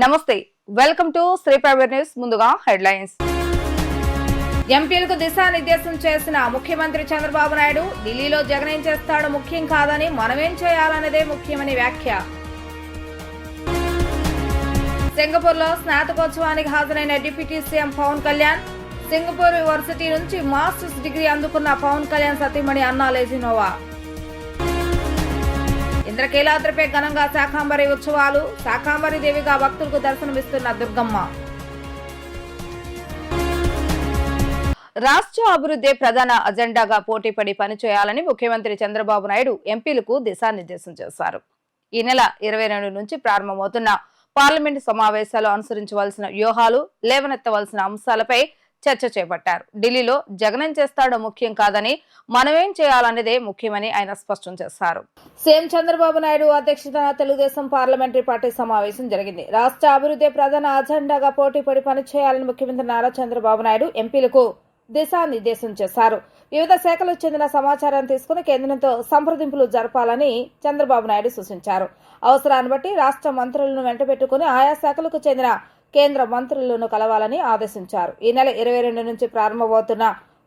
నమస్తే welcome to Shri private news. ముందుగా headlines. ఎంపీలకు దిశానిర్దేశం చేసిన ముఖ్యమంత్రి చంద్రబాబు నాయుడు ఢిల్లీలో జగన్ ఏం చేస్తాడో ముఖ్యం కాదని మనమేం చేయాలనేదే ముఖ్యమని వ్యాఖ్య. సింగపూర్లో స్నాతకోత్సవానికి హాజరైన deputy CM Pawan Kalyan. Singapore university నుంచి మాస్టర్స్ డిగ్రీ అందుకున్న పవన్ కళ్యాణ్ సతీమణి అన్నా లెజినోవా. ఇంద్రకీలాద్రిపై ఘనంగా శాకాంబరి ఉత్సవాలు. శాకాంబరి దేవిగా భక్తులకు దర్శనమిస్తున్న దుర్గమ్మ. రాష్ట్ర అభివృద్ధి ప్రధాన అజెండాగా పోటీపడి పనిచేయాలని ముఖ్యమంత్రి చంద్రబాబు నాయుడు ఎంపీలకు దిశానిర్దేశం చేశారు. ఈ నెల 22 నుంచి ప్రారంభమవుతున్న పార్లమెంటు సమావేశాలు అనుసరించవలసిన వ్యూహాలు, లేవనెత్తవలసిన అంశాలపై చర్చ చేపట్టారు. ఢిల్లీలో జగన్ చేస్తాడో ముఖ్యం కాదని మనమేం చేయాలనేదే ముఖ్యమని ఆయన స్పష్టం చేశారు. సీఎం చంద్రబాబు నాయుడు అధ్యక్షతన తెలుగుదేశం పార్లమెంటరీ పార్టీ సమావేశం జరిగింది. రాష్ట్ర అభివృద్ధి ప్రధాన అజెండాగా పోటీపడి పనిచేయాలని ముఖ్యమంత్రి నారా చంద్రబాబు నాయుడు ఎంపీలకు దిశానిర్దేశం చేశారు. వివిధ శాఖలకు చెందిన సమాచారాన్ని తీసుకుని కేంద్రంతో సంప్రదింపులు జరపాలని చంద్రబాబు నాయుడు సూచించారు. అవసరాన్ని బట్టి రాష్ట్ర మంత్రులను వెంటబెట్టుకుని ఆయా శాఖలకు చెందిన కేంద్ర మంత్రులను కలవాలని ఆదేశించారు. ఈ నెల 22 నుంచి ప్రారంభమవుతున్న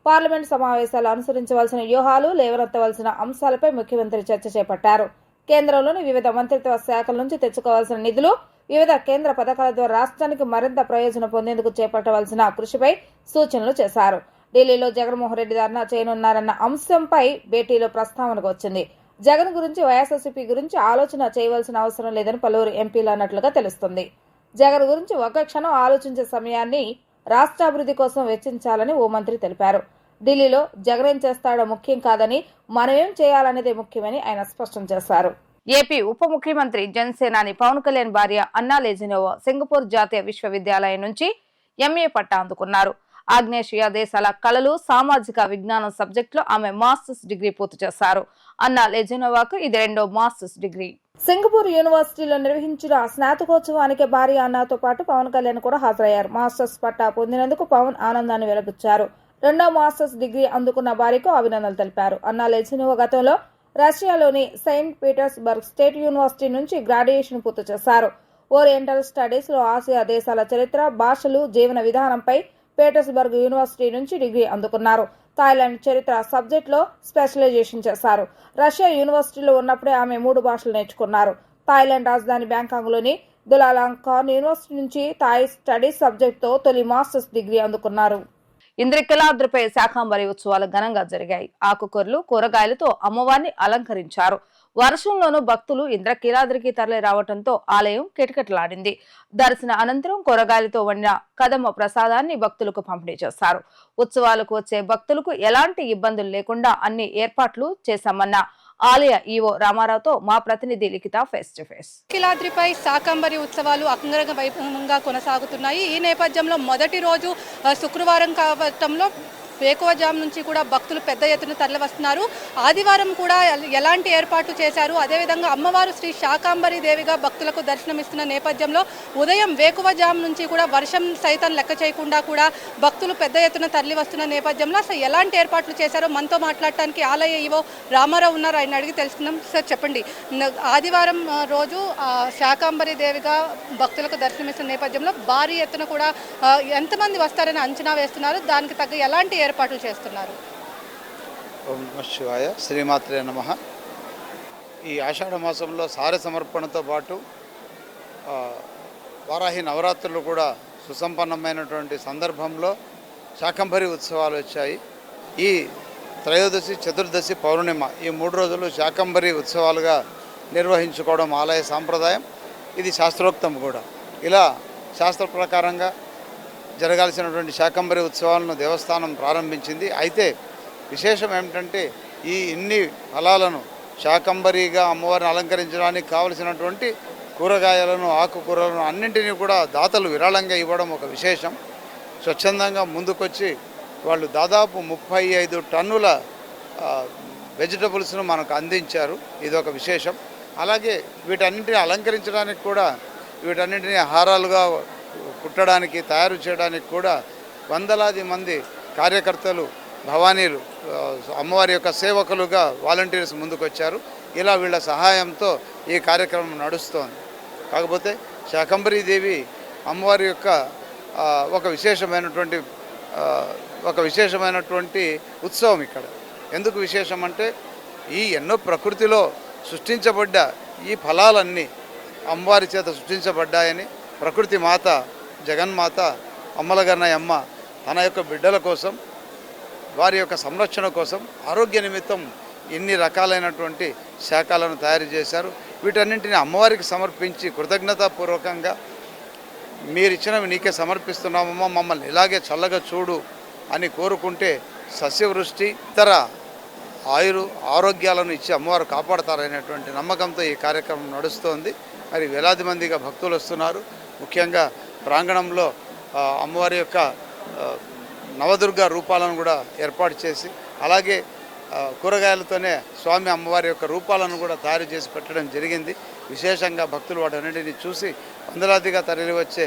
పార్లమెంట్ సమావేశాలు అనుసరించవలసిన వ్యూహాలు, లేవనెత్తవలసిన అంశాలపై ముఖ్యమంత్రి చర్చ చేపట్టారు. కేంద్రంలోని వివిధ మంత్రిత్వ శాఖల నుంచి తెచ్చుకోవాల్సిన నిధులు, వివిధ కేంద్ర పథకాల ద్వారా రాష్ట్రానికి మరింత ప్రయోజనం పొందేందుకు చేపట్టవలసిన కృషిపై సూచనలు చేశారు. ఢిల్లీలో జగన్మోహన్ రెడ్డి ధర్నా చేయనున్నారన్న అంశంపై భేటీలో ప్రస్తావనకు వచ్చింది. జగన్ గురించి, వైఎస్ఆర్సీపీ గురించి ఆలోచన చేయవలసిన అవసరం లేదని పలువురు ఎంపీలు అన్నట్లుగా తెలుస్తుంది. జగన్ గురించి ఒక క్షణం ఆలోచించే సమయాన్ని రాష్ట్ర అభివృద్ధి కోసం వెచ్చించాలని ఓ మంత్రి తెలిపారు. ఢిల్లీలో జగన్ ఏం చేస్తాడో ముఖ్యం కాదని మనమేం చేయాలనేదే ముఖ్యమని ఆయన స్పష్టం చేశారు. ఏపీ ఉప ముఖ్యమంత్రి జనసేనాని పవన్ కళ్యాణ్ భార్య అన్నా లెజినోవా సింగపూర్ జాతీయ విశ్వవిద్యాలయం నుంచి ఎంఏ పట్టా అందుకున్నారు. ఆగ్నేషియా దేశాల కళలు, సామాజిక విజ్ఞానం సబ్జెక్టులో ఆమె మాస్టర్స్ డిగ్రీ పూర్తి చేశారు. అన్నా లెజినోవాకు ఇది 2వ మాస్టర్స్ డిగ్రీ. సింగపూర్ యూనివర్సిటీలో నిర్వహించిన స్నాతకోత్సవానికి భార్య అన్నాతో పాటు పవన్ కళ్యాణ్ కూడా హాజరయ్యారు. మాస్టర్స్ పట్టా పొందినందుకు పవన్ ఆనందాన్ని వెలిబుచ్చారు. 2వ మాస్టర్స్ డిగ్రీ అందుకున్న భార్యకు అభినందనలు తెలిపారు. అన్నా లెజినోవా గతంలో రష్యాలోని సెయింట్ పీటర్స్బర్గ్ స్టేట్ యూనివర్సిటీ నుంచి గ్రాడ్యుయేషన్ పూర్తి చేశారు. ఓరియంటల్ స్టడీస్ లో ఆసియా దేశాల చరిత్ర, భాషలు, జీవన విధానంపై పీటర్స్బర్గ్ యూనివర్సిటీ నుంచి డిగ్రీ అందుకున్నారు. థాయిలాండ్ చరిత్ర సబ్జెక్టులో స్పెషలైజేషన్ చేశారు. రష్యా యూనివర్సిటీలో ఉన్నప్పుడే ఆమె 3 భాషలు నేర్చుకున్నారు. థాయిలాండ్ రాజధాని బ్యాంకాంగ్లోని దులాలాంగ్కాన్ యూనివర్సిటీ నుంచి థాయ్ స్టడీస్ సబ్జెక్టుతో తొలి మాస్టర్స్ డిగ్రీ అందుకున్నారు. ఇంద్రకీలాద్రిపై శాకాంబరి ఉత్సవాలు ఘనంగా జరిగాయి. ఆకుకూరలు, కూరగాయలతో అమ్మవారిని అలంకరించారు. వర్షంలోనూ భక్తులు ఇంద్రకీలాద్రికి తరలి రావడంతో ఆలయం కిటకిటలాడింది. దర్శన అనంతరం కూరగాయలతో వండిన కదమ్మ ప్రసాదాన్ని భక్తులకు పంపిణీ చేశారు. ఉత్సవాలకు వచ్చే భక్తులకు ఎలాంటి ఇబ్బందులు లేకుండా అన్ని ఏర్పాట్లు చేశామన్న ఆలయ ఈవో రామారావుతో మా ప్రతినిధి లిఖిత ఫేస్ టు ఫేస్. కీలాద్రిపై శాకాంబరి ఉత్సవాలు అంగరంగ వైభవంగా కొనసాగుతున్నాయి. ఈ నేపథ్యంలో మొదటి రోజు శుక్రవారం కావటంలో వేకువజాము నుంచి కూడా భక్తులు పెద్ద ఎత్తున తరలి వస్తున్నారు. ఆదివారం కూడా ఎలాంటి ఏర్పాట్లు చేశారు, అదేవిధంగా అమ్మవారు శ్రీ శాకాంబరి దేవిగా భక్తులకు దర్శనమిస్తున్న నేపథ్యంలో ఉదయం వేకువజాము నుంచి కూడా వర్షం సైతం లెక్క చేయకుండా కూడా భక్తులు పెద్ద ఎత్తున తరలి వస్తున్న నేపథ్యంలో అసలు ఎలాంటి ఏర్పాట్లు చేశారో మనతో మాట్లాడటానికి ఆలయ ఈవో రామారావు ఉన్నారు. ఆయన అడిగి తెలుసుకుందాం. సార్ చెప్పండి, ఆదివారం రోజు శాకాంబరి దేవిగా భక్తులకు దర్శనమిస్తున్న నేపథ్యంలో భారీ ఎత్తున కూడా ఎంతమంది వస్తారని అంచనా వేస్తున్నారు, దానికి తగ్గ ఎలాంటి ఏర్పాట్లు చేస్తున్నారు? ఓం నమః శివాయ, శ్రీమాత్రే నమః. ఈ ఆషాఢ మాసంలో సార సమర్పణతో పాటు వారాహి నవరాత్రులు కూడా సుసంపన్నమైనటువంటి సందర్భంలో శాకంభరి ఉత్సవాలు వచ్చాయి. ఈ త్రయోదశి, చతుర్దశి, పౌర్ణిమ ఈ 3 రోజులు శాకంభరి ఉత్సవాలుగా నిర్వహించుకోవడం ఆలయ సాంప్రదాయం. ఇది శాస్త్రోక్తం కూడా. ఇలా శాస్త్ర ప్రకారంగా జరగాల్సినటువంటి శాకంబరి ఉత్సవాలను దేవస్థానం ప్రారంభించింది. అయితే విశేషం ఏమిటంటే ఈ ఇన్ని ఫలాలను శాకంబరిగా అమ్మవారిని అలంకరించడానికి కావలసినటువంటి కూరగాయలను, ఆకుకూరలను అన్నింటినీ కూడా దాతలు విరాళంగా ఇవ్వడం ఒక విశేషం. స్వచ్ఛందంగా ముందుకొచ్చి వాళ్ళు దాదాపు 35 టన్నుల వెజిటబుల్స్ను మనకు అందించారు. ఇదొక విశేషం. అలాగే వీటన్నింటినీ అలంకరించడానికి కూడా, వీటన్నింటినీ హారాలుగా కుట్టడానికి, తయారు చేయడానికి కూడా వందలాది మంది కార్యకర్తలు, భవానీలు, అమ్మవారి యొక్క సేవకులుగా వాలంటీర్స్ ముందుకొచ్చారు. ఇలా వీళ్ళ సహాయంతో ఈ కార్యక్రమం నడుస్తోంది. కాకపోతే శాకంబరీదేవి అమ్మవారి యొక్క ఒక విశేషమైనటువంటి ఉత్సవం ఇక్కడ. ఎందుకు విశేషం అంటే ఈ ఎన్నో ప్రకృతిలో సృష్టించబడ్డ ఈ ఫలాలన్నీ అమ్మవారి చేత సృష్టించబడ్డాయని ప్రకృతి మాత జగన్మాత అమ్మలగన్నయ్యమ్మ తన యొక్క బిడ్డల కోసం వారి యొక్క సంరక్షణ కోసం ఆరోగ్య నిమిత్తం ఎన్ని రకాలైనటువంటి శాఖలను తయారు చేశారు. వీటన్నింటిని అమ్మవారికి సమర్పించి కృతజ్ఞతాపూర్వకంగా మీరు ఇచ్చినవి నీకే సమర్పిస్తున్నామమ్మా, మమ్మల్ని ఇలాగే చల్లగా చూడు అని కోరుకుంటే సస్యవృష్టి ఇతర ఆరోగ్యాలను ఇచ్చి అమ్మవారు కాపాడతారనేటువంటి నమ్మకంతో ఈ కార్యక్రమం నడుస్తోంది. మరి వేలాది మందిగా భక్తులు వస్తున్నారు. ముఖ్యంగా ప్రాంగణంలో అమ్మవారి యొక్క నవదుర్గ రూపాలను కూడా ఏర్పాటు చేసి అలాగే కూరగాయలతోనే స్వామి అమ్మవారి యొక్క రూపాలను కూడా తయారు చేసి పెట్టడం జరిగింది. విశేషంగా భక్తులు వాటన్నిటిని చూసి వందలాదిగా తరలి వచ్చే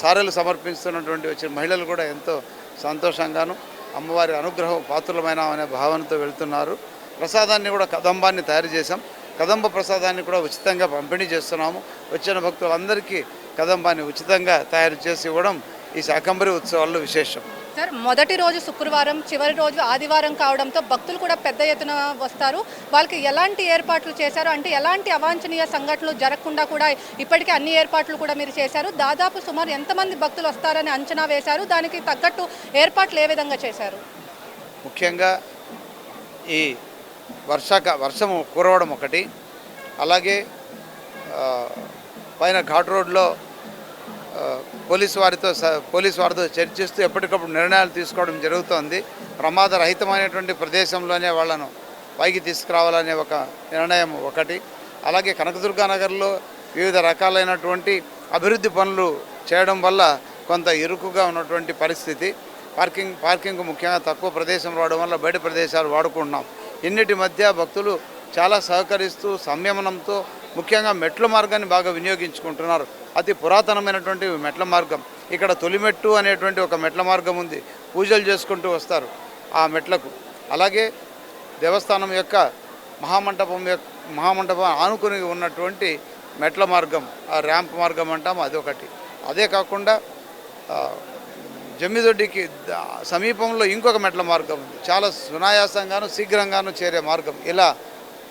సారెలు సమర్పిస్తున్నటువంటి వచ్చిన మహిళలు కూడా ఎంతో సంతోషంగాను అమ్మవారి అనుగ్రహం పాత్రులమైన అనే భావనతో వెళ్తున్నారు. ప్రసాదాన్ని కూడా కదంబాన్ని తయారు చేశాం. కదంబ ప్రసాదాన్ని కూడా ఉచితంగా పంపిణీ చేస్తున్నాము. వచ్చిన భక్తులందరికీ కదంబాన్ని ఉచితంగా తయారు చేసి ఇవ్వడం ఈ శాకంబరి ఉత్సవాల్లో విశేషం. సార్, మొదటి రోజు శుక్రవారం, చివరి రోజు ఆదివారం కావడంతో భక్తులు కూడా పెద్ద ఎత్తున వస్తారు. వాళ్ళకి ఎలాంటి ఏర్పాట్లు చేశారు అంటే ఎలాంటి అవాంఛనీయ సంఘటనలు జరగకుండా కూడా ఇప్పటికే అన్ని ఏర్పాట్లు కూడా మీరు చేశారు. దాదాపు సుమారు ఎంతమంది భక్తులు వస్తారని అంచనా వేశారు? దానికి తగ్గట్టు ఏర్పాట్లు ఏ విధంగా చేశారు? ముఖ్యంగా ఈ వర్షము కురవడం ఒకటి, అలాగే పైన ఘాట్ రోడ్లో పోలీసు వారితో చర్చిస్తూ ఎప్పటికప్పుడు నిర్ణయాలు తీసుకోవడం జరుగుతోంది. ప్రమాదరహితమైనటువంటి ప్రదేశంలోనే వాళ్ళను పైకి తీసుకురావాలనే ఒక నిర్ణయం ఒకటి. అలాగే కనకదుర్గానగర్లో వివిధ రకాలైనటువంటి అభివృద్ధి పనులు చేయడం వల్ల కొంత ఇరుకుగా ఉన్నటువంటి పరిస్థితి. పార్కింగ్ ముఖ్యంగా తక్కువ ప్రదేశం రావడం వల్ల బయట ప్రదేశాలు వాడుకుంటున్నాం. ఇన్నిటి మధ్య భక్తులు చాలా సహకరిస్తూ సంయమనంతో ముఖ్యంగా మెట్ల మార్గాన్ని బాగా వినియోగించుకుంటున్నారు. అతి పురాతనమైనటువంటి మెట్ల మార్గం. ఇక్కడ తొలిమెట్టు అనేటువంటి ఒక మెట్ల మార్గం ఉంది. పూజలు చేసుకుంటూ వస్తారు ఆ మెట్లకు. అలాగే దేవస్థానం యొక్క మహామంటపం ఆనుకుని ఉన్నటువంటి మెట్ల మార్గం, ఆ ర్యాంప్ మార్గం అంటాము, అదొకటి. అదే కాకుండా జమ్మిదొడ్డికి సమీపంలో ఇంకొక మెట్ల మార్గం ఉంది. చాలా సునాయాసంగాను శీఘ్రంగాను చేరే మార్గం. ఇలా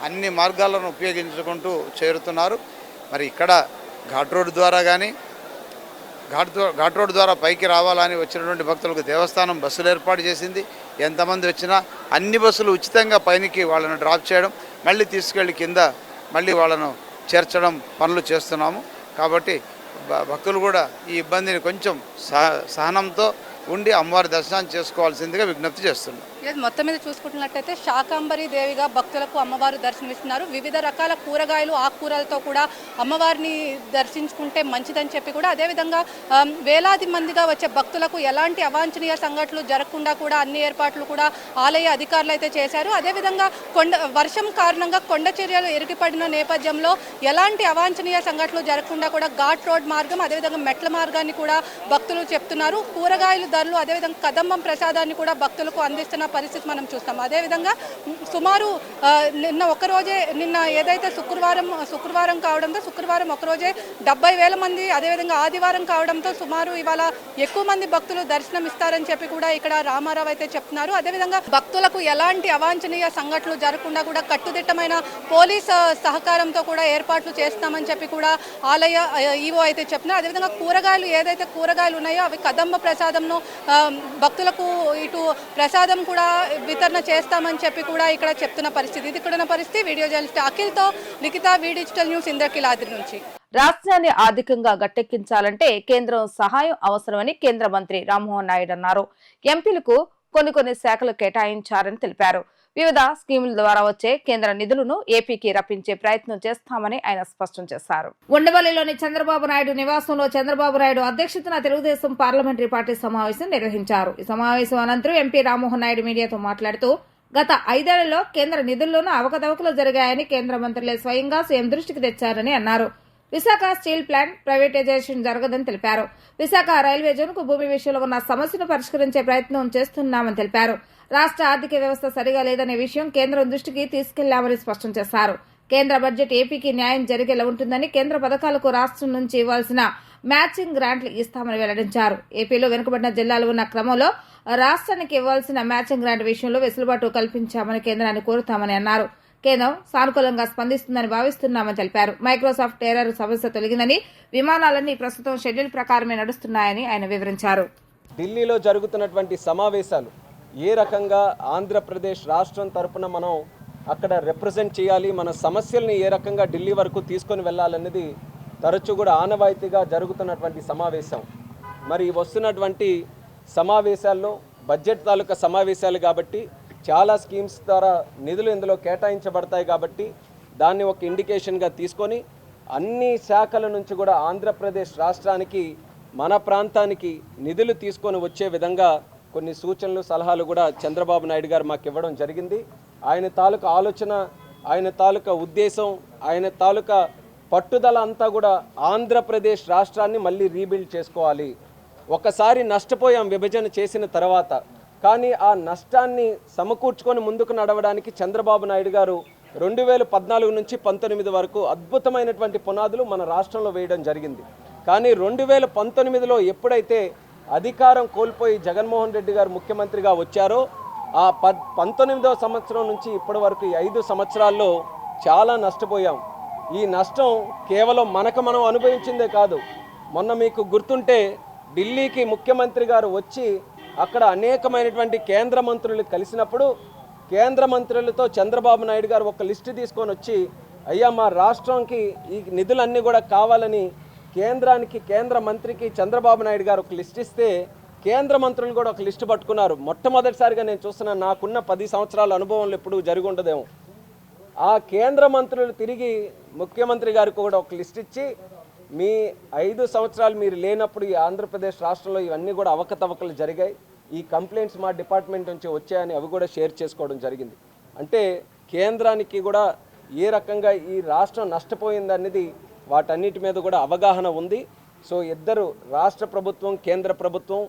అన్ని మార్గాలను ఉపయోగించుకుంటూ చేరుతున్నారు. మరి ఇక్కడ ఘాట్ రోడ్ ద్వారా కానీ ఘాట్ రోడ్ ద్వారా పైకి రావాలని వచ్చినటువంటి భక్తులకు దేవస్థానం బస్సులు ఏర్పాటు చేసింది. ఎంతమంది వచ్చినా అన్ని బస్సులు ఉచితంగా పైకి వాళ్ళను డ్రాప్ చేయడం, మళ్ళీ తీసుకెళ్ళి కింద మళ్ళీ వాళ్ళను చేర్చడం పనులు చేస్తున్నాము. కాబట్టి భక్తులు కూడా ఈ ఇబ్బందిని కొంచెం సహనంతో ఉండి అమ్మవారి దర్శనం చేసుకోవాల్సిందిగా విజ్ఞప్తి చేస్తున్నాం. మొత్తం మీద చూసుకుంటున్నట్లయితే శాకంబరి దేవిగా భక్తులకు అమ్మవారు దర్శనమిస్తున్నారు. వివిధ రకాల కూరగాయలు, ఆకుకూరలతో కూడా అమ్మవారిని దర్శించుకుంటే మంచిదని చెప్పి కూడా, అదేవిధంగా వేలాది మందిగా వచ్చే భక్తులకు ఎలాంటి అవాంఛనీయ సంఘటనలు జరగకుండా కూడా అన్ని ఏర్పాట్లు కూడా ఆలయ అధికారులు అయితే చేశారు. అదేవిధంగా వర్షం కారణంగా కొండ చర్యలు ఇరుకుపడిన నేపథ్యంలో ఎలాంటి అవాంఛనీయ సంఘటనలు జరగకుండా కూడా ఘాట్ రోడ్ మార్గం, అదేవిధంగా మెట్ల మార్గాన్ని కూడా భక్తులు చెప్తున్నారు. కూరగాయలు ధరలు, అదేవిధంగా కదంబం ప్రసాదాన్ని కూడా భక్తులకు అందిస్తున్న పరిస్థితి మనం చూస్తాం. అదేవిధంగా సుమారు నిన్న ఏదైతే శుక్రవారం కావడంతో శుక్రవారం ఒకరోజే 70,000 మంది, అదేవిధంగా ఆదివారం కావడంతో సుమారు ఇవాళ ఎక్కువ మంది భక్తులు దర్శనం ఇస్తారని చెప్పి కూడా ఇక్కడ రామారావు అయితే చెప్తున్నారు. అదేవిధంగా భక్తులకు ఎలాంటి అవాంఛనీయ సంఘటనలు జరగకుండా కూడా కట్టుదిట్టమైన పోలీస్ సహకారంతో కూడా ఏర్పాట్లు చేస్తామని చెప్పి కూడా ఆలయ ఈవో అయితే చెప్తున్నారు. అదేవిధంగా ఏదైతే కూరగాయలు ఉన్నాయో అవి కదంబ ప్రసాదంను భక్తులకు ఇటు ప్రసాదం కూడా వితరణ చేస్తామని చెప్పి కూడా ఇక్కడ చెప్తున్న పరిస్థితి. ఇది ఇక్కడ పరిస్థితి. వీడియో జర్నలిస్ట్ అఖిల్తో లిఖిత, వి డిజిటల్ న్యూస్, ఇంద్రకీలాద్రి నుంచి. రాష్ట్రాన్ని ఆర్థికంగా గట్టెక్కించాలంటే కేంద్రం సహాయం అవసరమని కేంద్ర మంత్రి రామ్మోహన్ నాయుడు అన్నారు. ఎంపీలకు కొన్ని శాఖలు కేటాయించారని తెలిపారు. వివిధ స్కీముల ద్వారా వచ్చే కేంద్ర నిధులను ఏపీకి రప్పించే ప్రయత్నం చేస్తామని ఆయన స్పష్టం చేశారు. ఉండవల్లిలోని చంద్రబాబు నాయుడు నివాసంలో చంద్రబాబు నాయుడు అధ్యక్షతన తెలుగుదేశం పార్లమెంటరీ పార్టీ సమావేశం నిర్వహించారు. ఈ సమావేశం అనంతరం ఎంపీ రామ్మోహన్ నాయుడు మీడియాతో మాట్లాడుతూ గత 5 ఏళ్లలో కేంద్ర నిధుల్లోనూ అవకతవకలు జరిగాయని కేంద్ర మంత్రులే స్వయంగా సీఎం దృష్టికి తెచ్చారని అన్నారు. విశాఖ స్టీల్ ప్లాంట్ ప్రైవేటైజేషన్ జరగదని తెలిపారు. విశాఖ రైల్వే జోన్కు భూమి విషయంలో ఉన్న సమస్యను పరిష్కరించే ప్రయత్నం చేస్తున్నామని తెలిపారు. రాష్ట్ర ఆర్థిక వ్యవస్థ సరిగా లేదనే విషయం కేంద్రం దృష్టికి తీసుకెళ్లామని స్పష్టం చేశారు. కేంద్ర బడ్జెట్ ఏపీకి న్యాయం జరిగేలా ఉంటుందని, కేంద్ర పథకాలకు రాష్ట్రం నుంచి ఇవ్వాల్సిన మ్యాచింగ్ గ్రాంట్లు ఇస్తామని వెల్లడించారు. ఏపీలో వెనుకబడిన జిల్లాలు ఉన్న క్రమంలో రాష్ట్రానికి ఇవ్వాల్సిన మ్యాచింగ్ గ్రాంట్ విషయంలో వెసులుబాటు కల్పించామని కేంద్రాన్ని కోరుతామని అన్నారు. కేంద్రం సానుకూలంగా స్పందిస్తుందని భావిస్తున్నామని తెలిపారు. మైక్రోసాఫ్ట్ ఎర్రర్ సమస్య తొలగిందని, విమానాలన్నీ ప్రస్తుతం షెడ్యూల్ ప్రకారమే నడుస్తున్నాయని ఆయన వివరించారు. ఢిల్లీలో జరుగుతున్నటువంటి సమావేశాలు ఏ రకంగా ఆంధ్రప్రదేశ్ రాష్ట్రం తరపున మనం అక్కడ రిప్రజెంట్ చేయాలి, మన సమస్యల్ని ఏ రకంగా ఢిల్లీ వరకు తీసుకొని వెళ్ళాలన్నది తరచూ కూడా ఆనవాయితీగా జరుగుతున్నటువంటి సమావేశం. మరి వస్తున్నటువంటి సమావేశాల్లో బడ్జెట్ తాలూకా సమావేశాలు కాబట్టి చాలా స్కీమ్స్ ద్వారా నిధులు ఇందులో కేటాయించబడతాయి కాబట్టి దాన్ని ఒక ఇండికేషన్గా తీసుకొని అన్ని శాఖల నుంచి కూడా ఆంధ్రప్రదేశ్ రాష్ట్రానికి, మన ప్రాంతానికి నిధులు తీసుకొని వచ్చే విధంగా కొన్ని సూచనలు సలహాలు కూడా చంద్రబాబు నాయుడు గారు మాకు ఇవ్వడం జరిగింది. ఆయన తాలూకా ఆలోచన, ఆయన తాలూకా ఉద్దేశం, ఆయన తాలూకా పట్టుదల అంతా కూడా ఆంధ్రప్రదేశ్ రాష్ట్రాన్ని మళ్ళీ రీబిల్డ్ చేసుకోవాలి. ఒకసారి నష్టపోయాం విభజన చేసిన తర్వాత, కానీ ఆ నష్టాన్ని సమకూర్చుకొని ముందుకు నడవడానికి చంద్రబాబు నాయుడు గారు 2014 నుంచి 19 వరకు అద్భుతమైనటువంటి పునాదులు మన రాష్ట్రంలో వేయడం జరిగింది. కానీ 2019లో ఎప్పుడైతే అధికారం కోల్పోయి జగన్మోహన్ రెడ్డి గారు ముఖ్యమంత్రిగా వచ్చారో ఆ 19వ సంవత్సరం నుంచి ఇప్పటి వరకు 5 సంవత్సరాల్లో చాలా నష్టపోయాం. ఈ నష్టం కేవలం మనం అనుభవించిందే కాదు. మొన్న మీకు గుర్తుంటే ఢిల్లీకి ముఖ్యమంత్రి గారు వచ్చి అక్కడ అనేకమైనటువంటి కేంద్ర మంత్రులు కలిసినప్పుడు కేంద్ర మంత్రులతో చంద్రబాబు నాయుడు గారు ఒక లిస్టు తీసుకొని వచ్చి, అయ్యా మా రాష్ట్రంకి ఈ నిధులన్నీ కూడా కావాలని కేంద్రానికి, కేంద్ర మంత్రికి చంద్రబాబు నాయుడు గారు ఒక లిస్ట్ ఇస్తే కేంద్ర మంత్రులు కూడా ఒక లిస్టు పట్టుకున్నారు. మొట్టమొదటిసారిగా నేను చూస్తున్నాను, నాకున్న 10 సంవత్సరాల అనుభవంలో ఎప్పుడు జరిగి ఉండదేమో. ఆ కేంద్ర మంత్రులు తిరిగి ముఖ్యమంత్రి గారికి కూడా ఒక లిస్ట్ ఇచ్చి, మీ 5 సంవత్సరాలు మీరు లేనప్పుడు ఈ ఆంధ్రప్రదేశ్ రాష్ట్రంలో ఇవన్నీ కూడా అవకతవకలు జరిగాయి, ఈ కంప్లైంట్స్ మా డిపార్ట్మెంట్ నుంచి వచ్చాయని అవి కూడా షేర్ చేసుకోవడం జరిగింది. అంటే కేంద్రానికి కూడా ఏ రకంగా ఈ రాష్ట్రం నష్టపోయిందనేది వాటన్నిటి మీద కూడా అవగాహన ఉంది. సో ఇద్దరు రాష్ట్ర ప్రభుత్వం, కేంద్ర ప్రభుత్వం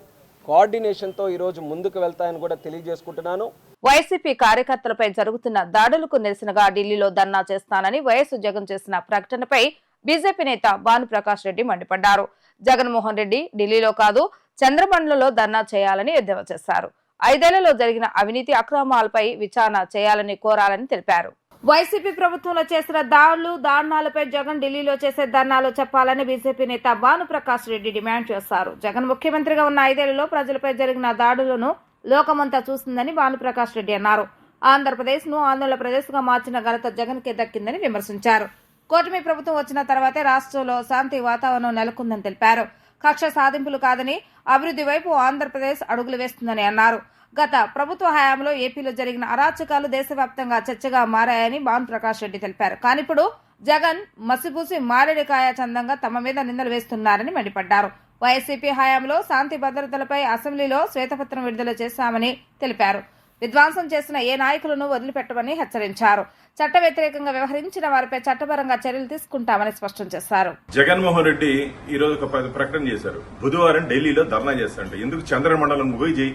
కోఆర్డినేషన్తో ఈరోజు ముందుకు వెళ్తాయని కూడా తెలియజేసుకుంటున్నాను. వైసీపీ కార్యకర్తలపై జరుగుతున్న దాడులకు నిరసనగా ఢిల్లీలో ధర్నా చేస్తానని వైఎస్ జగన్ చేసిన ప్రకటనపై బీజేపీ నేత భానుప్రకాష్ రెడ్డి మండిపడ్డారు. జగన్మోహన్ రెడ్డి ఢిల్లీలో కాదు చంద్రబండ్లలో ధర్నా చేయాలని ఎద్దేవా చేశారు. 5 ఏళ్లలో జరిగిన అవినీతి అక్రమాలపై విచారణ చేయాలని కోరాలని తెలిపారు. వైసీపీ ప్రభుత్వంలో చేసిన దారుణాలపై జగన్ ఢిల్లీలో చేసే ధర్నాలో చెప్పాలని బీజేపీ నేత భానుప్రకాష్ రెడ్డి డిమాండ్ చేశారు. జగన్ ముఖ్యమంత్రిగా ఉన్న 5 ఏళ్లలో ప్రజలపై జరిగిన దాడులను లోకమంతా చూస్తుందని భానుప్రకాష్ రెడ్డి అన్నారు. ఆంధ్రప్రదేశ్ ను ఆంధ్రప్రదేశ్ గా మార్చిన ఘనత జగన్ కే దక్కిందని విమర్శించారు. కూటమి ప్రభుత్వం వచ్చిన తర్వాతే రాష్ట్రంలో శాంతి వాతావరణం నెలకొందని తెలిపారు. కక్ష సాధింపులు కాదని అభివృద్ధి వైపు ఆంధ్రప్రదేశ్ అడుగులు వేస్తుందని అన్నారు. గత ప్రభుత్వ హయాంలో ఏపీలో జరిగిన అరాచకాలు దేశవ్యాప్తంగా చర్చగా మారాయని భానుప్రకాష్ రెడ్డి తెలిపారు. కానీ ఇప్పుడు జగన్ మసిపూసి మారేడుకాయ చందంగా తమ మీద నిందలు వేస్తున్నారని మండిపడ్డారు. వైసీపీ హయాంలో శాంతి భద్రతలపై అసెంబ్లీలో శ్వేతపత్రం విడుదల చేశామని తెలిపారు. విధ్వంసం చేసిన ఏ నాయకులను వదిలిపెట్టమని హెచ్చరించారు. చట్ట వ్యతిరేకంగా వ్యవహరించిన వారిపై చట్టపరంగా చర్యలు తీసుకుంటామని స్పష్టం చేశారు. జగన్మోహన్ రెడ్డి ఈ రోజు ఒక ప్రకటన చేశారు. బుధవారం ఢిల్లీలో ధర్నా చేస్తారంట. ఎందుకు? చంద్రమండలం ముగిజీ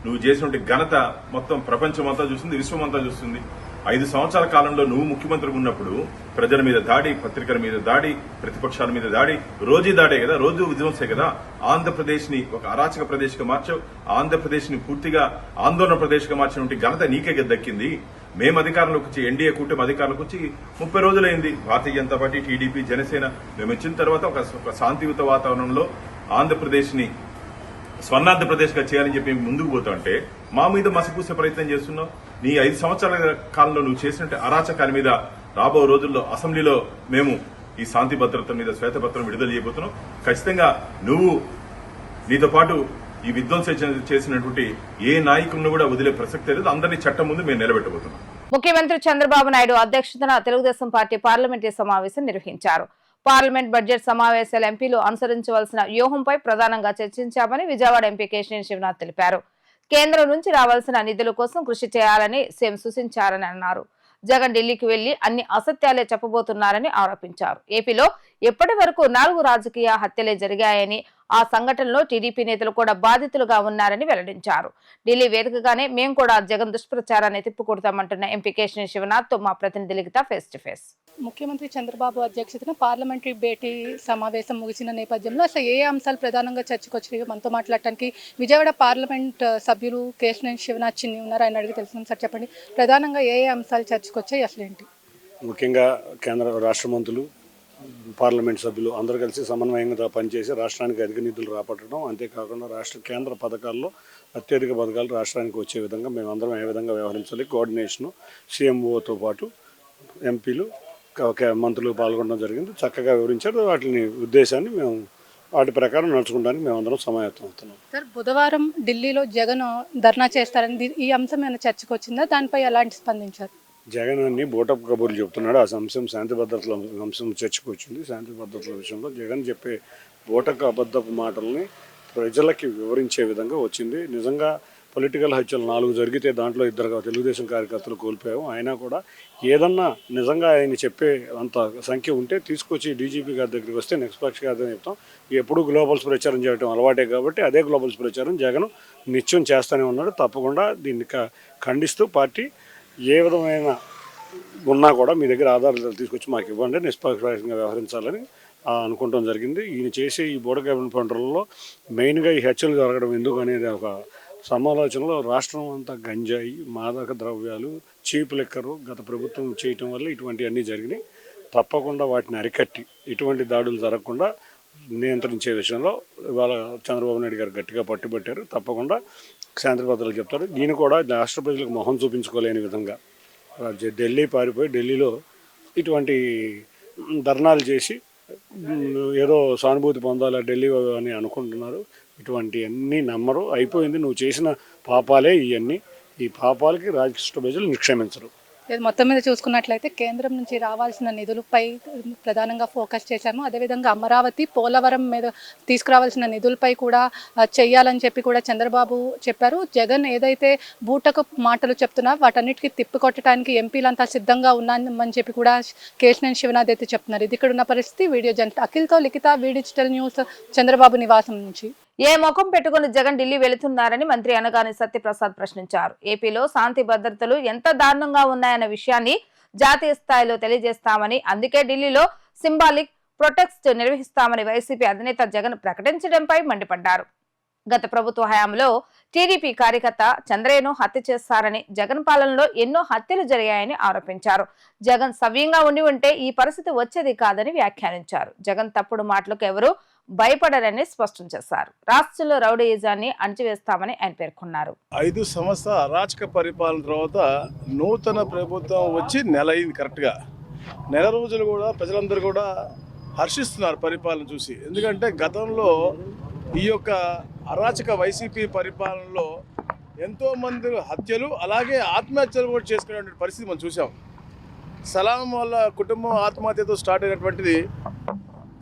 నువ్వు చేసినటువంటి ఘనత మొత్తం ప్రపంచం అంతా చూస్తుంది, విశ్వం అంతా చూస్తుంది. 5 సంవత్సరాల కాలంలో నువ్వు ముఖ్యమంత్రిగా ఉన్నప్పుడు ప్రజల మీద దాడి, పత్రికల మీద దాడి, ప్రతిపక్షాల మీద దాడి, రోజు దాడే కదా, రోజు విధ్వంసే కదా. ఆంధ్రప్రదేశ్ ని ఒక అరాచక ప్రదేశ్ గా మార్చావు. ఆంధ్రప్రదేశ్ ని పూర్తిగా ఆందోళన ప్రదేశ్ గా మార్చినటువంటి ఘనత నీకే దక్కింది. మేము అధికారంలోకి వచ్చి, ఎన్డీఏ కూటమి అధికారంలోకి వచ్చి 30 రోజులైంది. భారతీయ జనతా పార్టీ, టీడీపీ, జనసేన మేము వచ్చిన తర్వాత ఒక శాంతియుత వాతావరణంలో ఆంధ్రప్రదేశ్ ని స్వర్ణాంధ్రప్రదేశ్ గా చేయాలని చెప్పి ముందుకు పోతుంటే మా మీద మసిపూసే ప్రయత్నం చేస్తున్నావు. నీ 5 సంవత్సరాల కాలంలో నువ్వు చేసినట్టు అరాచకాల మీద రాబో రోజుల్లో అసెంబ్లీలో మేము ఈ శాంతి భద్రత మీద శ్వేతపత్రం విడుదల చేయబోతున్నాం. ఖచ్చితంగా నువ్వు నీతో పాటు ఈ విధ్వంసం చేసినటువంటి ఏ నాయకులను కూడా వదిలే ప్రసక్తే లేదు. అందరినీ చట్టం ముందు మేము నిలబెట్టబోతున్నాం. ముఖ్యమంత్రి చంద్రబాబు నాయుడు అధ్యక్షతన తెలుగుదేశం పార్టీ పార్లమెంటరీ సమావేశం నిర్వహించారు. పార్లమెంట్ బడ్జెట్ సమావేశాలు ఎంపీలు అనుసరించవలసిన వ్యూహంపై ప్రధానంగా చర్చించామని విజయవాడ ఎంపీ కేశినేని శివనాథ్ తెలిపారు. కేంద్రం నుంచి రావాల్సిన నిధుల కోసం కృషి చేయాలని సీఎం సూచించారని అన్నారు. జగన్ ఢిల్లీకి వెళ్లి అన్ని అసత్యాలే చెప్పబోతున్నారని ఆరోపించారు. ఏపీలో ఎప్పటి వరకు 4 రాజకీయ హత్యలే జరిగాయని, ఆ సంఘటనలో టీడీపీ నేతలు కూడా బాధితులుగా ఉన్నారని వెల్లడించారు. ఢిల్లీ వేదికగానే మేము కూడా జగన్ దుష్ప్రచారాన్ని తిప్పికొడతామంటున్న ఎంపీ కేశినేని శివనాథ్ తో మా ప్రతినిధి లిఖిత ఫేస్ టు ఫేస్. ముఖ్యమంత్రి చంద్రబాబు అధ్యక్షతన పార్లమెంటరీ భేటీ సమావేశం ముగిసిన నేపథ్యంలో అసలు ఏ అంశాలు ప్రధానంగా చర్చకు వచ్చాయో మనతో మాట్లాడటానికి విజయవాడ పార్లమెంట్ సభ్యులు కేశినేని శివనాథ్ చిన్ని ఉన్నారు. ఆయన అడిగి తెలుసుకున్నాం. సార్ చెప్పండి, ప్రధానంగా ఏ అంశాలు చర్చకు వచ్చాయి, అసలు ఏంటి? ముఖ్యంగా కేంద్ర రాష్ట్ర మంత్రులు, పార్లమెంట్ సభ్యులు అందరూ కలిసి సమన్వయంగా పనిచేసి రాష్ట్రానికి అధిక నిధులు రాబట్టడం, అంతేకాకుండా కేంద్ర పథకాల్లో అత్యధిక పథకాలు రాష్ట్రానికి వచ్చే విధంగా మేమందరం ఏ విధంగా వ్యవహరించాలి, కోఆర్డినేషను సీఎంఓతో పాటు ఎంపీలు మంత్రులు పాల్గొనడం జరిగింది. చక్కగా వివరించారు. వాటిని ఉద్దేశాన్ని మేము వాటి ప్రకారం నడుచుకోవడానికి మేమందరం సమాయత్తం అవుతున్నాం. సార్, బుధవారం ఢిల్లీలో జగన్ ధర్నా చేస్తారని ఈ అంశం ఏమైనా చర్చకు వచ్చిందా? దానిపై ఎలాంటి స్పందించారు? జగన్ అన్ని బోటప్ కబుర్లు చెప్తున్నాడు. ఆ అంశం శాంతి భద్రతల అంశం చర్చకు వచ్చింది. శాంతి భద్రతల విషయంలో జగన్ చెప్పే బోటకు అబద్ధపు మాటల్ని ప్రజలకి వివరించే విధంగా వచ్చింది. నిజంగా పొలిటికల్ హత్యలు 4 జరిగితే దాంట్లో 2 తెలుగుదేశం కార్యకర్తలు కోల్పోయాము. అయినా కూడా ఏదన్నా నిజంగా ఆయన చెప్పే అంత సంఖ్య ఉంటే తీసుకొచ్చి డీజీపీ గారి దగ్గరికి వస్తే నిష్పక్ష గారిని చెప్తాం. ఎప్పుడూ గ్లోబల్స్ ప్రచారం చేయడం అలవాటే కాబట్టి అదే గ్లోబల్స్ ప్రచారం జగన్ నిత్యం చేస్తూనే ఉన్నాడు. తప్పకుండా దీన్ని ఖండిస్తూ పార్టీ ఏ విధమైన ఉన్నా కూడా మీ దగ్గర ఆధారాలు తీసుకొచ్చి మాకు ఇవ్వండి, నిష్పక్షంగా వ్యవహరించాలని అనుకోవడం జరిగింది. ఈయన చేసే ఈ బోర్డు క్యాబినెట్ పంటలలో మెయిన్గా ఈ హత్యలు జరగడం ఎందుకు అనేది ఒక సమాలోచనలో రాష్ట్రం అంతా గంజాయి, మాదక ద్రవ్యాలు, చీప్ లిక్కరు గత ప్రభుత్వం చేయటం వల్ల ఇటువంటివన్నీ జరిగినాయి. తప్పకుండా వాటిని అరికట్టి ఇటువంటి దాడులు జరగకుండా నియంత్రించే విషయంలో ఇవాళ చంద్రబాబు నాయుడు గారు గట్టిగా పట్టుబట్టారు. తప్పకుండా శాంతి భద్రతలు చెప్తారు. దీన్ని కూడా రాష్ట్ర ప్రజలకు మొహం చూపించుకోలేని విధంగా ఢిల్లీ పారిపోయి ఢిల్లీలో ఇటువంటి ధర్నాలు చేసి ఏదో సానుభూతి పొందాలి ఢిల్లీ అని అనుకుంటున్నారు. ఇటువంటి అన్నీ నమ్మరు. అయిపోయింది. నువ్వు చేసిన పాపాలే ఇవన్నీ. ఈ పాపాలకి రాష్ట్ర ప్రజలు నిక్షేమించరు. మొత్తం మీద చూసుకున్నట్లయితే కేంద్రం నుంచి రావాల్సిన నిధులపై ప్రధానంగా ఫోకస్ చేశాము. అదేవిధంగా అమరావతి, పోలవరం మీద తీసుకురావాల్సిన నిధులపై కూడా చెయ్యాలని చెప్పి కూడా చంద్రబాబు చెప్పారు. జగన్ ఏదైతే బూటకు మాటలు చెప్తున్నా వాటన్నిటికీ తిప్పికొట్టడానికి ఎంపీలంతా సిద్ధంగా ఉన్నామని చెప్పి కూడా కేశినేని శివనాథ్ అయితే చెప్తున్నారు. ఇది ఇక్కడ ఉన్న పరిస్థితి. వీడియో జర్నలిస్ట్ అఖిల్తో లిఖిత, వి డిజిటల్ న్యూస్, చంద్రబాబు నివాసం నుంచి. ఏ ముఖం పెట్టుకుని జగన్ ఢిల్లీ వెళుతున్నారని మంత్రి అనగాని సత్యప్రసాద్ ప్రశ్నించారు. ఏపీలో శాంతి భద్రతలు ఎంత దారుణంగా ఉన్నాయన్న విషయాన్ని జాతీయ స్థాయిలో తెలియజేస్తామని, అందుకే ఢిల్లీలో సింబాలిక్ ప్రొటెస్ట్ నిర్వహిస్తామని వైసీపీ అధినేత జగన్ ప్రకటించడంపై మండిపడ్డారు. గత ప్రభుత్వ హయాంలో టీడీపీ కార్యకర్త చంద్రయ్యను హత్య చేశారని, జగన్ పాలనలో ఎన్నో హత్యలు జరిగాయని ఆరోపించారు. జగన్ సవ్యంగా ఉంటే ఈ పరిస్థితి వచ్చేది కాదని వ్యాఖ్యానించారు. జగన్ తప్పుడు మాటలకు ఎవరు భయపడరని స్పష్టం చేశారు. రాష్ట్రంలో రౌడీయిజాన్ని అణచివేస్తామని ఆయన పేర్కొన్నారు. 5 సంవత్సరాల అరాచక పరిపాలన తర్వాత నూతన ప్రభుత్వం వచ్చి నెల అయింది. కరెక్ట్గా నెల రోజులు కూడా ప్రజలందరూ కూడా హర్షిస్తున్నారు పరిపాలన చూసి. ఎందుకంటే గతంలో ఈ యొక్క అరాచక వైసీపీ పరిపాలనలో ఎంతోమంది హత్యలు, అలాగే ఆత్మహత్యలు కూడా చేసుకునే పరిస్థితి మనం చూసాం. సలాం వాళ్ళ కుటుంబం ఆత్మహత్యతో స్టార్ట్ అయినటువంటిది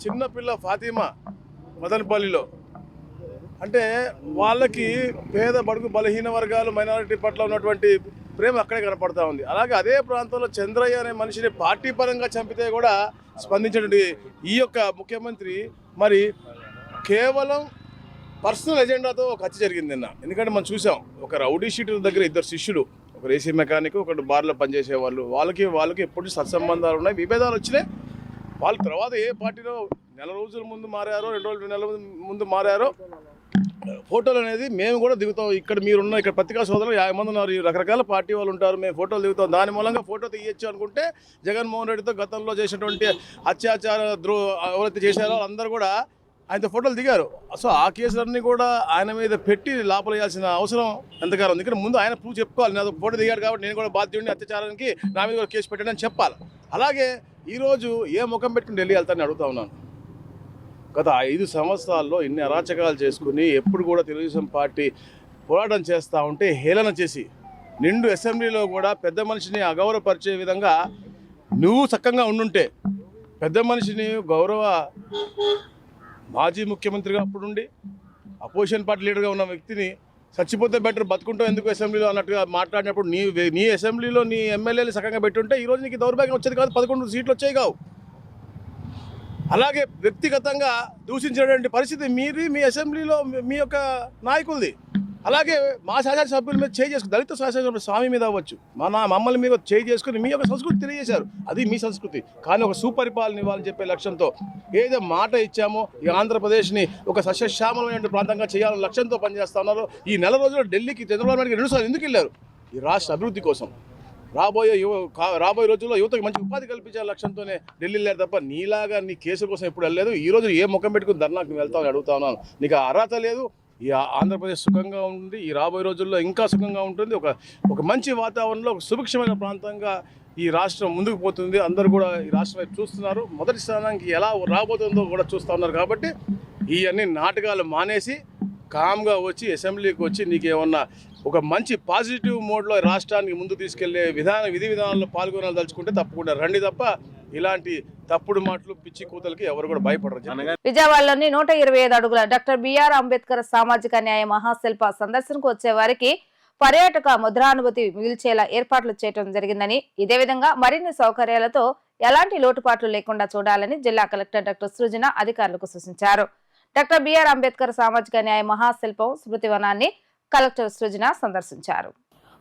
చిన్నపిల్ల ఫాతిమా మదనపల్లిలో. అంటే వాళ్ళకి పేద బడుగు బలహీన వర్గాలు, మైనారిటీ పట్ల ఉన్నటువంటి ప్రేమ అక్కడే కనపడతా ఉంది. అలాగే అదే ప్రాంతంలో చంద్రయ్య అనే మనిషిని పార్టీ పరంగా చంపితే కూడా స్పందించినటువంటి ఈ యొక్క ముఖ్యమంత్రి మరి కేవలం పర్సనల్ ఎజెండాతో ఒక హత్య జరిగింది నిన్న. ఎందుకంటే మనం చూసాం, ఒక రౌడీ షీటర్ దగ్గర 2 శిష్యులు, ఒక ఏసీ మెకానిక్, ఒకటి బార్లో పనిచేసే వాళ్ళు, వాళ్ళకి ఎప్పుడు సత్సంబంధాలు ఉన్నాయి, విభేదాలు వచ్చినాయి. వాళ్ళ తర్వాత ఏ పార్టీలో నెల రోజుల ముందు మారారో, 2 నెలల ముందు మారారో ఫోటోలు అనేది మేము కూడా దిగుతాం. ఇక్కడ మీరున్న ఇక్కడ పత్రికా సోదరులు 50 మంది ఉన్నారు, రకరకాల పార్టీ వాళ్ళు ఉంటారు, మేము ఫోటోలు దిగుతాం. దాని మూలంగా ఫోటో తీయచ్చు అనుకుంటే జగన్మోహన్ రెడ్డితో గతంలో చేసినటువంటి అత్యాచార ఎవరైతే చేశారో అందరూ కూడా ఆయనతో ఫోటోలు దిగారు. సో ఆ కేసులన్నీ కూడా ఆయన మీద పెట్టి లోపలేయాల్సిన అవసరం ఎంతగానో ఉంది. ఇక్కడ ముందు ఆయన ప్రూవ్ చెప్పుకోవాలి. నేను ఫోటో దిగాడు కాబట్టి నేను కూడా బాధ్యుడిని, అత్యాచారానికి నా మీద కూడా కేసు పెట్టాను అని చెప్పాలి. అలాగే ఈరోజు ఏ ముఖం పెట్టుకుని ఢిల్లీ వెళ్తానని అడుగుతా ఉన్నాను. గత 5 సంవత్సరాల్లో ఇన్ని అరాచకాలు చేసుకుని ఎప్పుడు కూడా తెలుగుదేశం పార్టీ పోరాటం చేస్తూ ఉంటే హేళన చేసి నిండు అసెంబ్లీలో కూడా పెద్ద మనిషిని అగౌరవపరిచే విధంగా నువ్వు చక్కగా ఉండుంటే, పెద్ద మనిషిని గౌరవ మాజీ ముఖ్యమంత్రిగా అప్పుడుండి అపోజిషన్ పార్టీ లీడర్గా ఉన్న వ్యక్తిని చచ్చిపోతే బెటర్ బతుకుంటాం ఎందుకు అసెంబ్లీలో అన్నట్టుగా మాట్లాడినప్పుడు నీ అసెంబ్లీలో నీ ఎమ్మెల్యేలు చక్కగా పెట్టుంటే ఈరోజు నీకు దౌర్భాగ్యం వచ్చేది కాదు, 11 సీట్లు వచ్చేవి కావు. అలాగే వ్యక్తిగతంగా దూషించినటువంటి పరిస్థితి మీ అసెంబ్లీలో మీ యొక్క నాయకులది. అలాగే మా శాసనసభ్యుల మీద చేయి చేసుకుని దళిత శాసనసభ్యులు స్వామి మీద అవ్వచ్చు మమ్మల్ని మీద చేయి చేసుకుని మీ యొక్క సంస్కృతి తెలియజేశారు. అది మీ సంస్కృతి. కానీ ఒక సుపరిపాలన ఇవ్వాలని చెప్పే లక్ష్యంతో ఏదో మాట ఇచ్చామో ఈ ఆంధ్రప్రదేశ్ని ఒక సస్యశ్యామలమైన ప్రాంతంగా చేయాలని లక్ష్యంతో పనిచేస్తా ఉన్నారు. ఈ నెల రోజుల్లో ఢిల్లీకి చంద్రబాబు నాయుడు 2 సార్లు ఎందుకు వెళ్ళారు? ఈ రాష్ట్ర అభివృద్ధి కోసం. రాబోయే రోజుల్లో యువతకు మంచి ఉపాధి కల్పించే లక్ష్యంతోనే ఢిల్లీ వెళ్ళారు తప్ప నీలాగా నీ కేసుల కోసం ఎప్పుడు వెళ్ళలేదు. ఈ రోజు ఏ ముఖం పెట్టుకుని ధర్నాకు నువ్వు వెళ్తావని అడుగుతా ఉన్నాను. నీకు అర్హత లేదు. ఈ ఆంధ్రప్రదేశ్ సుఖంగా ఉంది. ఈ రాబోయే రోజుల్లో ఇంకా సుఖంగా ఉంటుంది. ఒక మంచి వాతావరణంలో ఒక సుభిక్షమైన ప్రాంతంగా ఈ రాష్ట్రం ముందుకు పోతుంది. అందరూ కూడా ఈ రాష్ట్రం వైపు చూస్తున్నారు. మొదటి స్థానానికి ఎలా రాబోతుందో కూడా చూస్తూ ఉన్నారు. కాబట్టి ఇవన్నీ నాటకాలు మానేసి కామ్గా వచ్చి అసెంబ్లీకి వచ్చి నీకేమన్నా ఒక మంచి పాజిటివ్ మోడ్లో రాష్ట్రానికి ముందు తీసుకెళ్లే విధి విధానాల్లో పాల్గొనాలదలుచుకుంటే తప్పకుండా రండి తప్ప ఇలాంటి తప్పుడు మాటలు పిచ్చి కూతలకి ఎవరు కూడా భయపడరు. విజయవాడలోని 125 అడుగుల డాక్టర్ బిఆర్ అంబేద్కర్ సామాజిక న్యాయ మహాశిల్ప సందర్శనకు వచ్చే వారికి పర్యాటక ముద్రానుభూతి మిగిల్చేలా ఏర్పాట్లు చేయడం జరిగిందని, ఇదే విధంగా మరిన్ని సౌకర్యాలతో ఎలాంటి లోటుపాట్లు లేకుండా చూడాలని జిల్లా కలెక్టర్ డాక్టర్ సృజన అధికారులకు సూచించారు. డాక్టర్ బిఆర్ అంబేద్కర్ సామాజిక న్యాయ మహాశిల్పం స్మృతివనాన్ని కలెక్టర్ సృజన సందర్శించారు.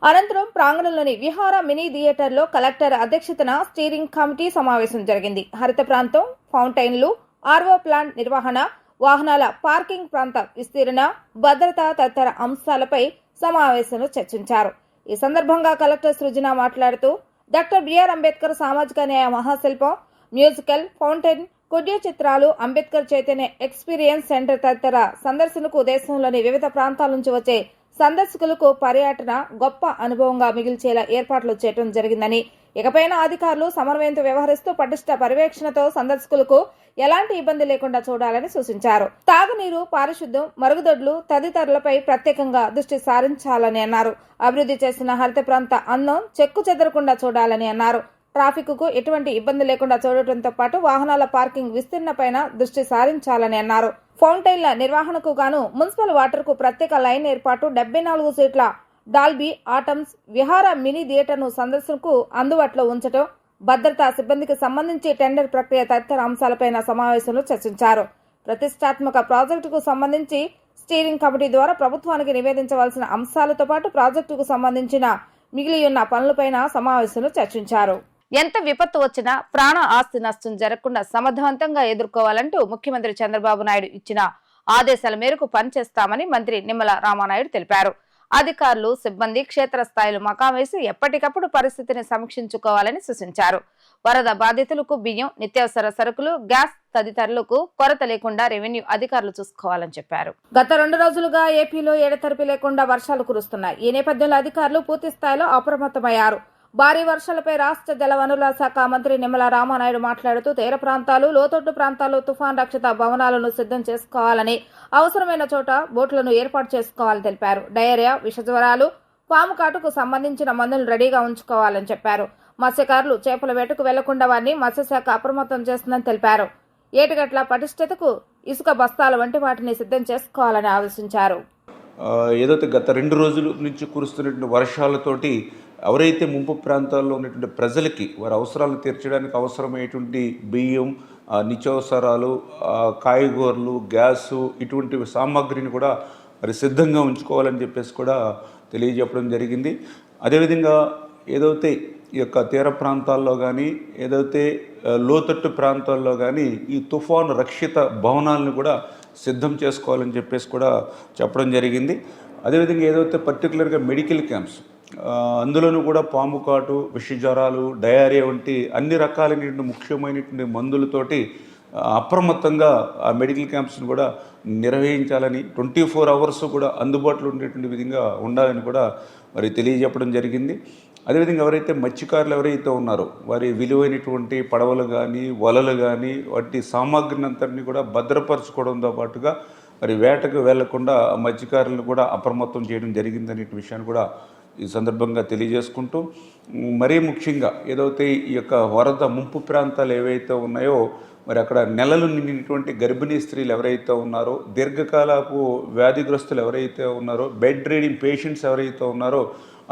అనంతరం ప్రాంగణంలోని విహార మినీ థియేటర్లో కలెక్టర్ అధ్యక్షతన స్టీరింగ్ కమిటీ సమావేశం జరిగింది. హరిత ప్రాంతం, ఫౌంటైన్లు, ఆర్వో ప్లాంట్ నిర్వహణ, వాహనాల పార్కింగ్ ప్రాంత విస్తీరణ, భద్రత తదితర అంశాలపై సమావేశంలో చర్చించారు. ఈ సందర్భంగా కలెక్టర్ సృజన మాట్లాడుతూ డాక్టర్ బిఆర్ అంబేద్కర్ సామాజిక న్యాయ మహాశిల్పం, మ్యూజికల్, ఫౌంటైన్, కుడ్య చిత్రాలు, అంబేద్కర్ చైతన్య ఎక్స్పీరియన్స్ సెంటర్ తదితర సందర్శనకు దేశంలోని వివిధ ప్రాంతాల నుంచి వచ్చే సందర్శకులకు పర్యటన గొప్ప అనుభవంగా మిగిల్చేలా ఏర్పాట్లు చేయడం జరిగిందని, ఇకపైన అధికారులు సమన్వయంతో వ్యవహరిస్తూ పటిష్ట పర్యవేక్షణతో సందర్శకులకు ఎలాంటి ఇబ్బంది లేకుండా చూడాలని సూచించారు. తాగునీరు, పారిశుద్ధ్యం, మరుగుదొడ్లు తదితరులపై ప్రత్యేకంగా దృష్టి సారించాలని అన్నారు. అభివృద్ధి చేసిన హరిత ప్రాంత అందం చెక్కు చెదరకుండా చూడాలని అన్నారు. ట్రాఫిక్ కు ఎటువంటి ఇబ్బంది లేకుండా చూడటంతో పాటు వాహనాల పార్కింగ్ విస్తీర్ణపైన దృష్టి సారించాలని అన్నారు. ఫౌంటైన్ల నిర్వహణకు గాను మున్సిపల్ వాటర్ కు ప్రత్యేక లైన్ ఏర్పాటు, 74 సీట్ల డాల్బీ ఆటమ్స్ విహార మినీ థియేటర్ను సందర్శనకు అందుబాటులో ఉంచడం, భద్రతా సిబ్బందికి సంబంధించి టెండర్ ప్రక్రియ తదితర అంశాలపైన సమావేశంలో చర్చించారు. ప్రతిష్టాత్మక ప్రాజెక్టుకు సంబంధించి స్టీరింగ్ కమిటీ ద్వారా ప్రభుత్వానికి నివేదించవలసిన అంశాలతో పాటు ప్రాజెక్టుకు సంబంధించిన మిగిలియున్న పనులపైన సమావేశంలో చర్చించారు. ఎంత విపత్తు వచ్చినా ప్రాణ ఆస్తి నష్టం జరగకుండా సమర్థవంతంగా ఎదుర్కోవాలంటూ ముఖ్యమంత్రి చంద్రబాబు నాయుడు ఇచ్చిన ఆదేశాల మేరకు పనిచేస్తామని మంత్రి నిమ్మల రామానాయుడు తెలిపారు. అధికారులు, సిబ్బంది క్షేత్రస్థాయిలో మకాం వేసి ఎప్పటికప్పుడు పరిస్థితిని సమీక్షించుకోవాలని సూచించారు. వరద బాధితులకు బియ్యం, నిత్యావసర సరుకులు, గ్యాస్ తదితరులకు కొరత లేకుండా రెవెన్యూ అధికారులు చూసుకోవాలని చెప్పారు. గత 2 రోజులుగా ఏపీలో ఎడతెరిపి లేకుండా వర్షాలు కురుస్తున్నాయి. ఈ నేపథ్యంలో అధికారులు పూర్తి స్థాయిలో అప్రమత్తమయ్యారు. భారీ వర్షాలపై రాష్ట్ర జలవనరుల శాఖ మంత్రి నిమ్మల రామానాయుడు మాట్లాడుతూ తీర ప్రాంతాలు, లోతట్టు ప్రాంతాల్లో తుఫాన్ రక్షిత భవనాలను సిద్ధం చేసుకోవాలని, అవసరమైన చోట బోట్లను ఏర్పాటు చేసుకోవాలని తెలిపారు. డయేరియా, విషజ్వరాలు, పాము కాటుకు సంబంధించిన మందులు రెడీగా ఉంచుకోవాలని చెప్పారు. మత్స్యకారులు చేపల వేటకు వెళ్లకుండా వారిని మత్స్యశాఖ అప్రమత్తం చేస్తుందని తెలిపారు. ఏటిగట్ల పటిష్టతకు ఇసుక బస్తాల వంటి వాటిని సిద్ధం చేసుకోవాలని ఆదేశించారు. ఏదైతే గత 2 రోజుల నుంచి కురుస్తున్నటువంటి వర్షాలతోటి ఎవరైతే ముంపు ప్రాంతాల్లో ఉన్నటువంటి ప్రజలకి వారి అవసరాలను తీర్చడానికి అవసరమైనటువంటి బియ్యం, నిత్యావసరాలు, కాయగూరలు, గ్యాసు ఇటువంటి సామాగ్రిని కూడా మరి సిద్ధంగా ఉంచుకోవాలని చెప్పేసి కూడా తెలియజెప్పడం జరిగింది. అదేవిధంగా ఏదైతే ఈ యొక్క తీర ప్రాంతాల్లో కానీ, ఏదైతే లోతట్టు ప్రాంతాల్లో కానీ ఈ తుఫాను రక్షిత భవనాలను కూడా సిద్ధం చేసుకోవాలని చెప్పేసి కూడా చెప్పడం జరిగింది. అదేవిధంగా ఏదైతే పర్టికులర్గా మెడికల్ క్యాంప్స్, అందులోనూ కూడా పాము కాటు, విషజ్వరాలు, డయేరియా వంటి అన్ని రకాలైనటువంటి ముఖ్యమైనటువంటి మందులతోటి అప్రమత్తంగా ఆ మెడికల్ క్యాంప్స్ని కూడా నిర్వహించాలని, 24 అవర్స్ కూడా అందుబాటులో ఉండేటువంటి విధంగా ఉండాలని కూడా మరి తెలియజెప్పడం జరిగింది. అదేవిధంగా ఎవరైతే మత్స్యకారులు ఎవరైతే ఉన్నారో వారి విలువైనటువంటి పడవలు కానీ, వలలు కానీ వాటి సామాగ్రిని అంతటినీ కూడా భద్రపరచుకోవడంతో పాటుగా మరి వేటకు వెళ్లకుండా మత్స్యకారులను కూడా అప్రమత్తం చేయడం జరిగిందనే విషయాన్ని కూడా ఈ సందర్భంగా తెలియజేసుకుంటూ, మరీ ముఖ్యంగా ఏదైతే ఈ యొక్క వరద ముంపు ప్రాంతాలు ఏవైతే ఉన్నాయో మరి అక్కడ నెలలు నిండినటువంటి గర్భిణీ స్త్రీలు ఎవరైతే ఉన్నారో, దీర్ఘకాలపు వ్యాధిగ్రస్తులు ఎవరైతే ఉన్నారో, బెడ్ రీడింగ్ పేషెంట్స్ ఎవరైతే ఉన్నారో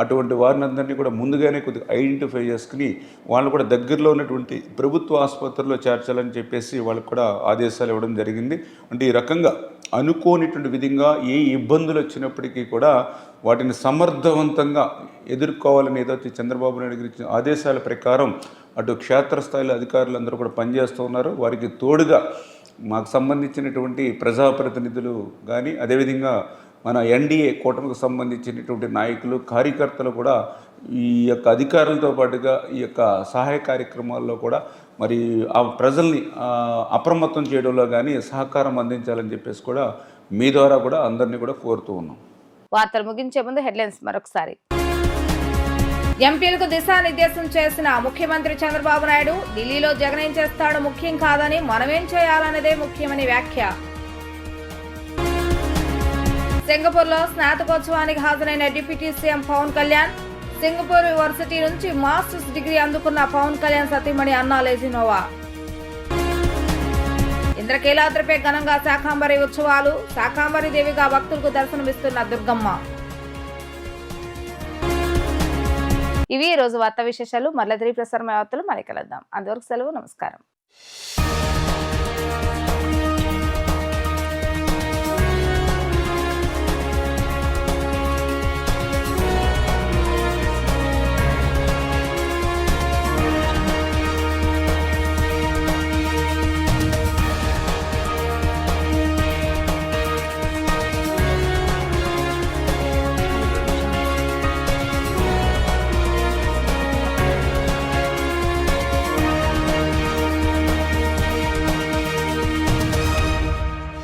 అటువంటి వారిని అందరినీ కూడా ముందుగానే కొద్దిగా ఐడెంటిఫై చేసుకుని వాళ్ళు కూడా దగ్గరలో ఉన్నటువంటి ప్రభుత్వ ఆసుపత్రిలో చేర్చాలని చెప్పేసి వాళ్ళకు కూడా ఆదేశాలు ఇవ్వడం జరిగింది. అంటే ఈ రకంగా అనుకోనిటువంటి విధంగా ఏ ఇబ్బందులు వచ్చినప్పటికీ కూడా వాటిని సమర్థవంతంగా ఎదుర్కోవాలని ఏదైతే చంద్రబాబు నాయుడు గారి ఇచ్చిన ఆదేశాల ప్రకారం అటు క్షేత్రస్థాయిలో అధికారులందరూ కూడా పనిచేస్తూ ఉన్నారు. వారికి తోడుగా మాకు సంబంధించినటువంటి ప్రజాప్రతినిధులు కానీ అదేవిధంగా మన ఎన్డీఏ కూటమికి సంబంధించినటువంటి నాయకులు కార్యకర్తలు కూడా ఈ యొక్క అధికారులతో పాటుగా ఈ యొక్క సహాయ కార్యక్రమాల్లో కూడా మరి ఆ ప్రజల్ని అప్రమత్తం చేయడంలో కానీ సహకారం అందించాలని చెప్పేసి కూడా మీ ద్వారా కూడా అందరినీ కూడా కోరుతూ ఉన్నాం. వార్తలు ముగించే ముందు హెడ్లైన్స్ మరొకసారి. ఎంపీలకు దిశానిర్దేశం చేసిన ముఖ్యమంత్రి చంద్రబాబు నాయుడు, ఢిల్లీలో జగన్ ఏం చేస్తాడో ముఖ్యం కాదని మనమేం చేయాలన్నదే ముఖ్యమని వ్యాఖ్య. సింగపూర్లో స్నాతకోత్సవానికి హాజరైన deputy CM Pawan Kalyan, Singapore university నుంచి మాస్టర్స్ డిగ్రీ అందుకున్న పవన్ కళ్యాణ్ సతీమణి అన్నా లెజినోవా. ఇంద్రకీలాద్రిపై ఘనంగా శాకాంబరి ఉత్సవాలు, శాకాంబరి దేవిగా భక్తులకు దర్శనమిస్తున్న దుర్గమ్మ. ఇవి ఈ రోజు వార్తా విశేషాలు. మరల తిరిగి ప్రసారమయ్యే వార్తలు మళ్ళీ కలుద్దాం. అంతవరకు సెలవు, నమస్కారం.